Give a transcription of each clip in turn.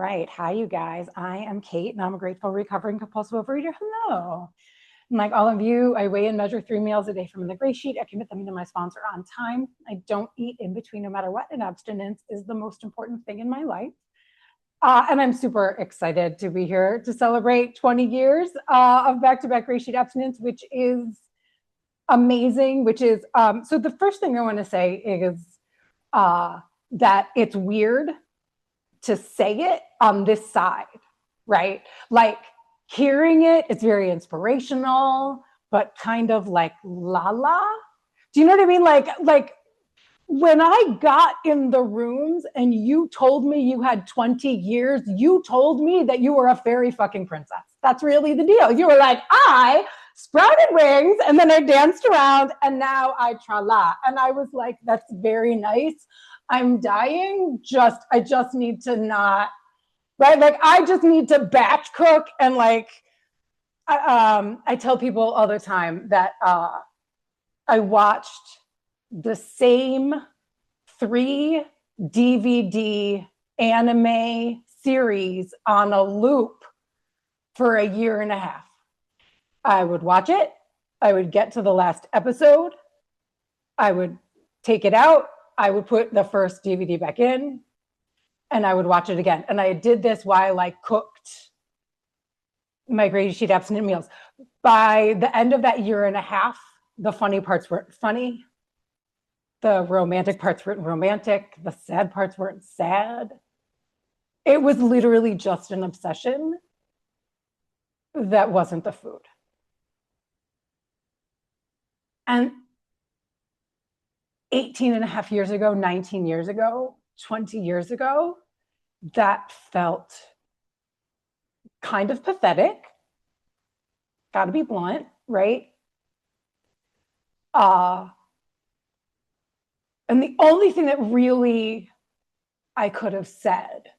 right. Hi, you guys. I am Kate, and I'm a grateful, recovering compulsive overeater. Hello. And like all of you, I weigh and measure 3 meals a day from the Gray Sheet. I commit them to my sponsor on time. I don't eat in between no matter what, and abstinence is the most important thing in my life. And I'm super excited to be here to celebrate 20 years of back-to-back Gray Sheet abstinence, which is amazing, so the first thing I want to say is that it's weird to say it on this side, right? Like hearing it, it's very inspirational, but kind of like la la. Do you know what I mean? Like when I got in the rooms and you told me you had 20 years, you told me that you were a fairy fucking princess. That's really the deal. You were like, I sprouted wings and then I danced around and now I tra-la. And I was like, that's very nice. I'm dying. I just need to not, right? Like I just need to batch cook. And like, I tell people all the time that I watched the same 3 DVD anime series on a loop for a year and a half. I would watch it. I would get to the last episode. I would take it out. I would put the first DVD back in and I would watch it again. And I did this while I cooked my Gray Sheet abstinent meals. By the end of that year and a half, the funny parts weren't funny. The romantic parts weren't romantic. The sad parts weren't sad. It was literally just an obsession that wasn't the food. And 18 and a half years ago, 19 years ago, 20 years ago, that felt kind of pathetic. Got to be blunt, right? And the only thing that really I could have said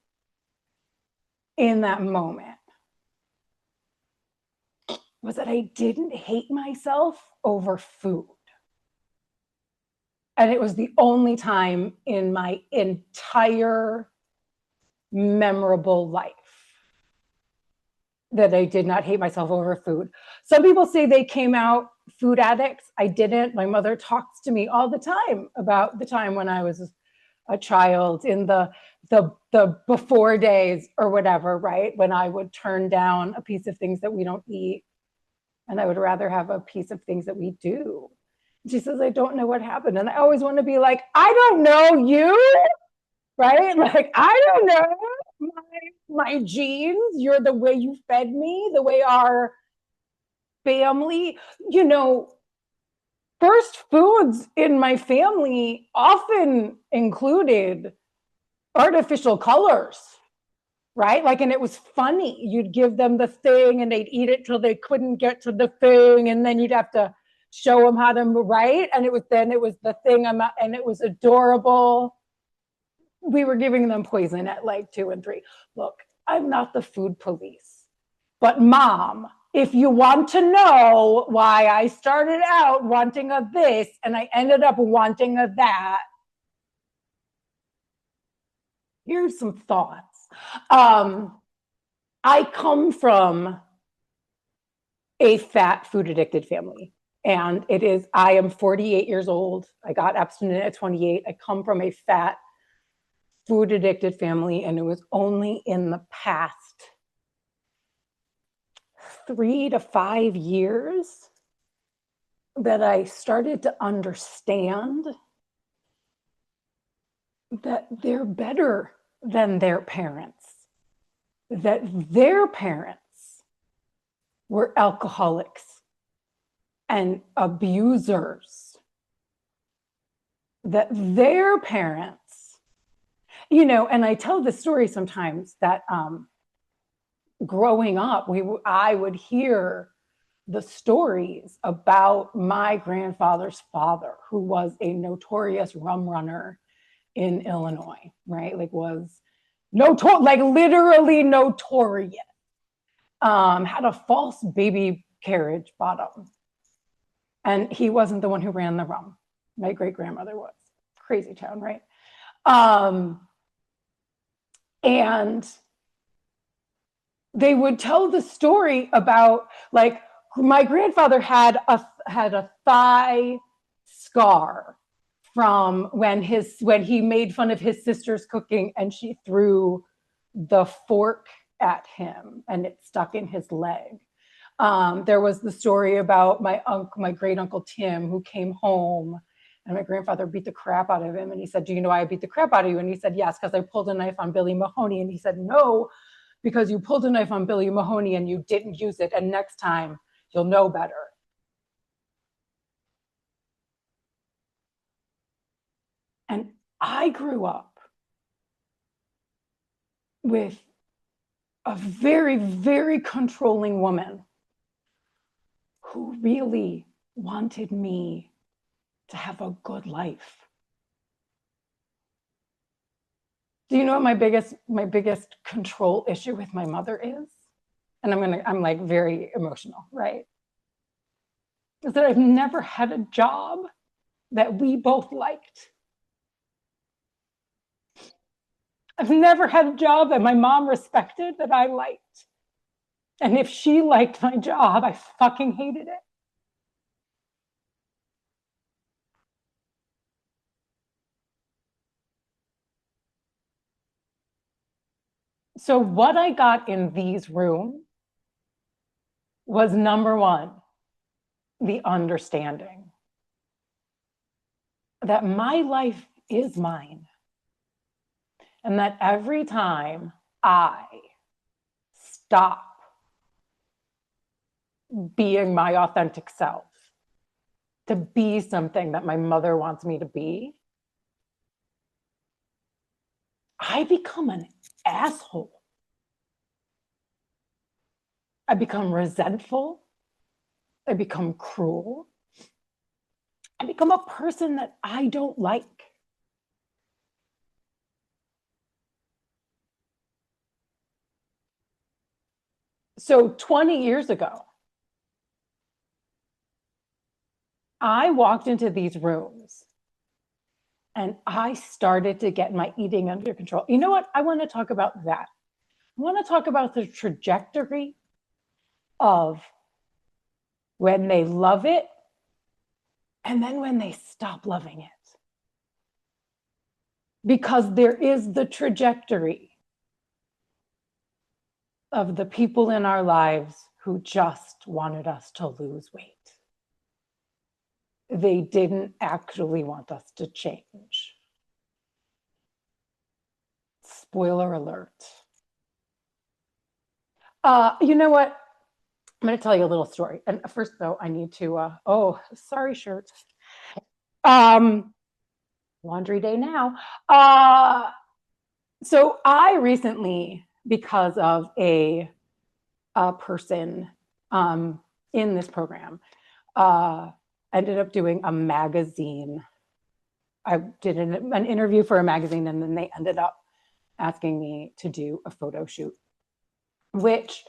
in that moment was that I didn't hate myself over food. And it was the only time in my entire memorable life that I did not hate myself over food. Some people say they came out food addicts. I didn't. My mother talks to me all the time about the time when I was a child in the before days or whatever, right? When I would turn down a piece of things that we don't eat and I would rather have a piece of things that we do. She says, I don't know what happened. And I always want to be like, I don't know you, right? Like, I don't know my genes. You're the way you fed me, the way our family, first foods in my family often included artificial colors, right? Like, and it was funny. You'd give them the thing and they'd eat it till they couldn't get to the thing. And then you'd have to show them how to move, right? And it was the thing, and it was adorable. We were giving them poison at like 2 and 3. Look, I'm not the food police, but Mom, if you want to know why I started out wanting a this and I ended up wanting a that, here's some thoughts. I come from a fat, food addicted family. And I am 48 years old. I got abstinent at 28. I come from a fat, food addicted family. And it was only in the past 3 to 5 years that I started to understand that they're better than their parents, that their parents were alcoholics and abusers, that their parents, and I tell this story sometimes that growing up, I would hear the stories about my grandfather's father, who was a notorious rum runner in Illinois, right? Like literally notorious. Had a false baby carriage bottom. And he wasn't the one who ran the rum. My great grandmother was. Crazy town, right? And they would tell the story about, like, my grandfather had a thigh scar from when he made fun of his sister's cooking and she threw the fork at him and it stuck in his leg. There was the story about my great uncle Tim, who came home and my grandfather beat the crap out of him. And he said, "Do you know why I beat the crap out of you?" And he said, "Yes, because I pulled a knife on Billy Mahoney." And he said, "No, because you pulled a knife on Billy Mahoney and you didn't use it. And next time you'll know better." And I grew up with a very, very controlling woman who really wanted me to have a good life. Do you know what my biggest control issue with my mother is? And I'm like very emotional, right? Is that I've never had a job that we both liked. I've never had a job that my mom respected that I liked. And if she liked my job, I fucking hated it. So what I got in these rooms was, number one, the understanding that my life is mine. And that every time I stop being my authentic self to be something that my mother wants me to be, I become an asshole. I become resentful. I become cruel. I become a person that I don't like. So 20 years ago, I walked into these rooms and I started to get my eating under control. You know what? I want to talk about that. I want to talk about the trajectory of when they love it and then when they stop loving it. Because there is the trajectory of the people in our lives who just wanted us to lose weight. They didn't actually want us to change. Spoiler alert. You know what? I'm going to tell you a little story. And first, though, I need to, sorry, shirt. Laundry day now. So I recently, because of a person in this program, ended up doing a magazine. I did an interview for a magazine, and then they ended up asking me to do a photo shoot, which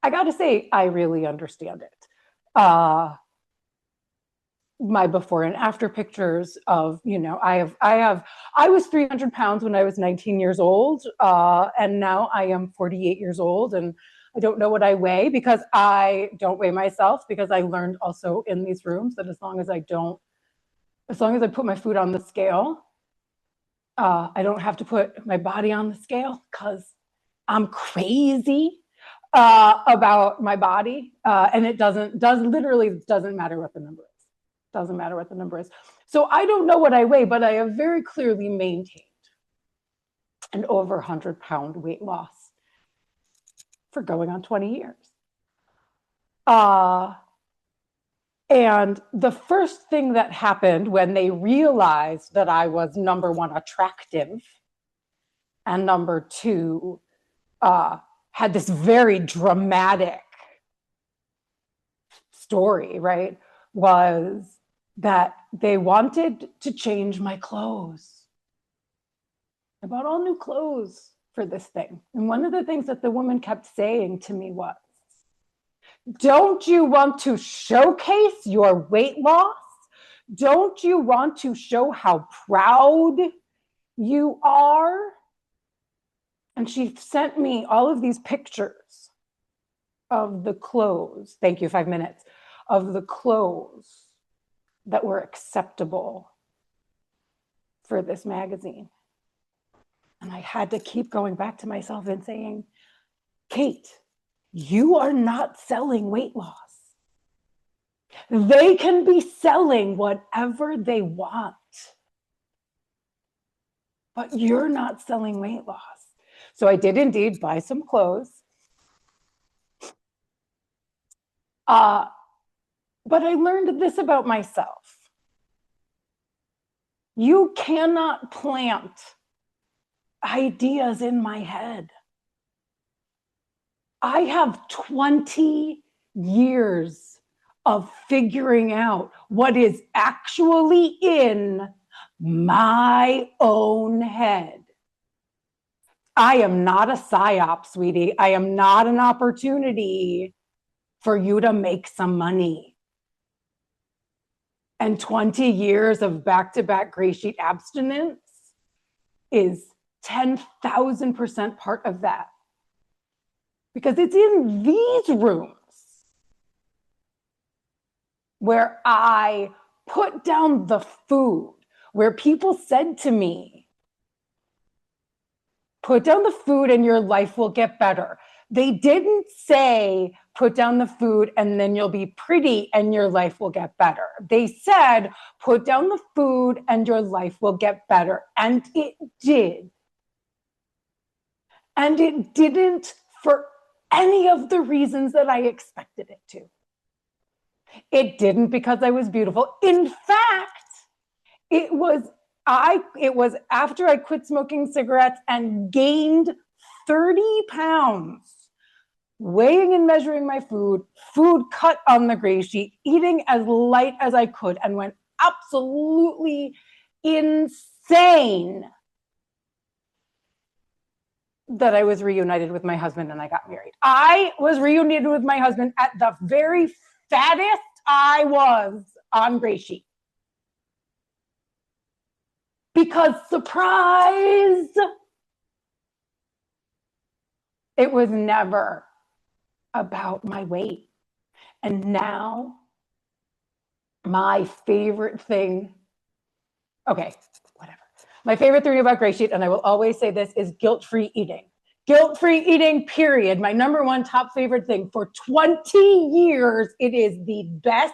I got to say, I really understand it. My before and after pictures of, I was 300 pounds when I was 19 years old. And now I am 48 years old and I don't know what I weigh because I don't weigh myself, because I learned also in these rooms that as long as I put my food on the scale, I don't have to put my body on the scale because I'm crazy about my body. And it literally doesn't matter what the number is. Doesn't matter what the number is. So I don't know what I weigh, but I have very clearly maintained an over 100-pound weight loss for going on 20 years. And the first thing that happened when they realized that I was, number one, attractive, and number two, had this very dramatic story, right, was that they wanted to change my clothes. I bought all new clothes for this thing. And one of the things that the woman kept saying to me was, "Don't you want to showcase your weight loss? Don't you want to show how proud you are And she sent me all of these pictures of the clothes. Thank you, 5 minutes. Of the clothes that were acceptable for this magazine. And I had to keep going back to myself and saying, Kate, you are not selling weight loss. They can be selling whatever they want, but you're not selling weight loss. So I did indeed buy some clothes. But I learned this about myself. You cannot plant ideas in my head. I have 20 years of figuring out what is actually in my own head. I am not a psyop, sweetie. I am not an opportunity for you to make some money. And 20 years of back-to-back gray sheet abstinence is 10,000% part of that. Because it's in these rooms where I put down the food, where people said to me, put down the food and your life will get better. They didn't say, put down the food and then you'll be pretty and your life will get better. They said, put down the food and your life will get better. And it did. And it didn't for any of the reasons that I expected it to. It didn't because I was beautiful. In fact, it was after I quit smoking cigarettes and gained 30 pounds, weighing and measuring my food cut on the gray sheet, eating as light as I could, and went absolutely insane that I was reunited with my husband and I got married. I was reunited with my husband at the very fattest I was on gray sheet. Because surprise, it was never about my weight. And now my favorite thing, okay, whatever. My favorite thing about gray sheet, and I will always say this, is guilt-free eating. Guilt-free eating, period. My number one top favorite thing. For 20 years, it is the best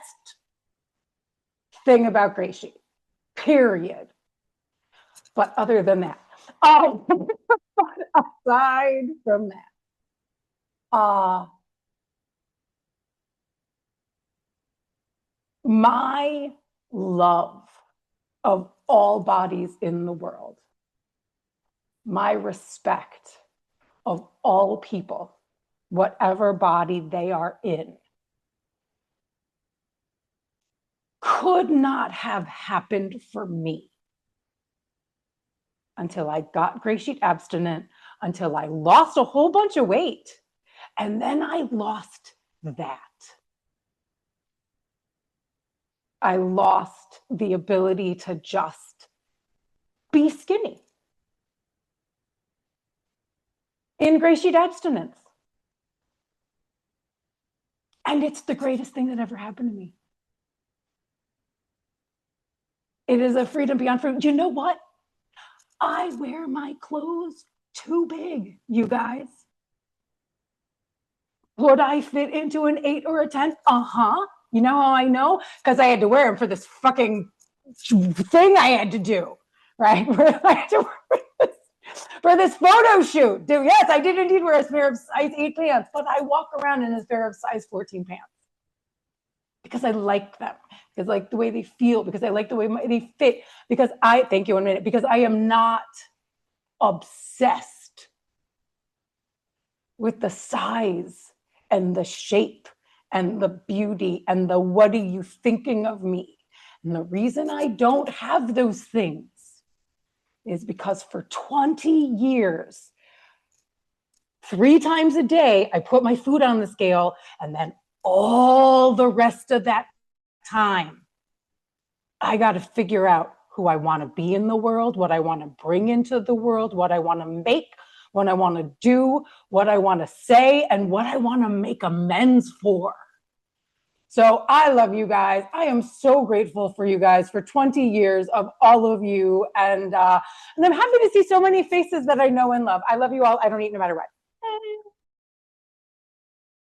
thing about gray sheet, period. But other than that, aside from that, my love of all bodies in the world, my respect of all people, whatever body they are in, could not have happened for me until I got gray sheet abstinent, until I lost a whole bunch of weight. And then I lost that. I lost the ability to just be skinny in gray sheet abstinence. And it's the greatest thing that ever happened to me. It is a freedom beyond freedom. You know what? I wear my clothes too big, you guys. Would I fit into an 8 or a 10? Uh-huh. You know how I know? Because I had to wear them for this fucking thing I had to do, right? I had to wear for this photo shoot. Yes, I did indeed wear a pair of size 8 pants, but I walk around in a pair of size 14 pants because I like them, because I like the way they feel, because I like the way they fit, because thank you, 1 minute, because I am not obsessed with the size and the shape and the beauty and the what are you thinking of me. And the reason I don't have those things is because for 20 years, 3 times a day, I put my food on the scale, and then all the rest of that time, I got to figure out who I want to be in the world, what I want to bring into the world, what I want to make, when I want to do, what I want to say, and what I want to make amends for. So I love you guys. I am so grateful for you guys for 20 years of all of you. And I'm happy to see so many faces that I know and love. I love you all. I don't eat no matter what.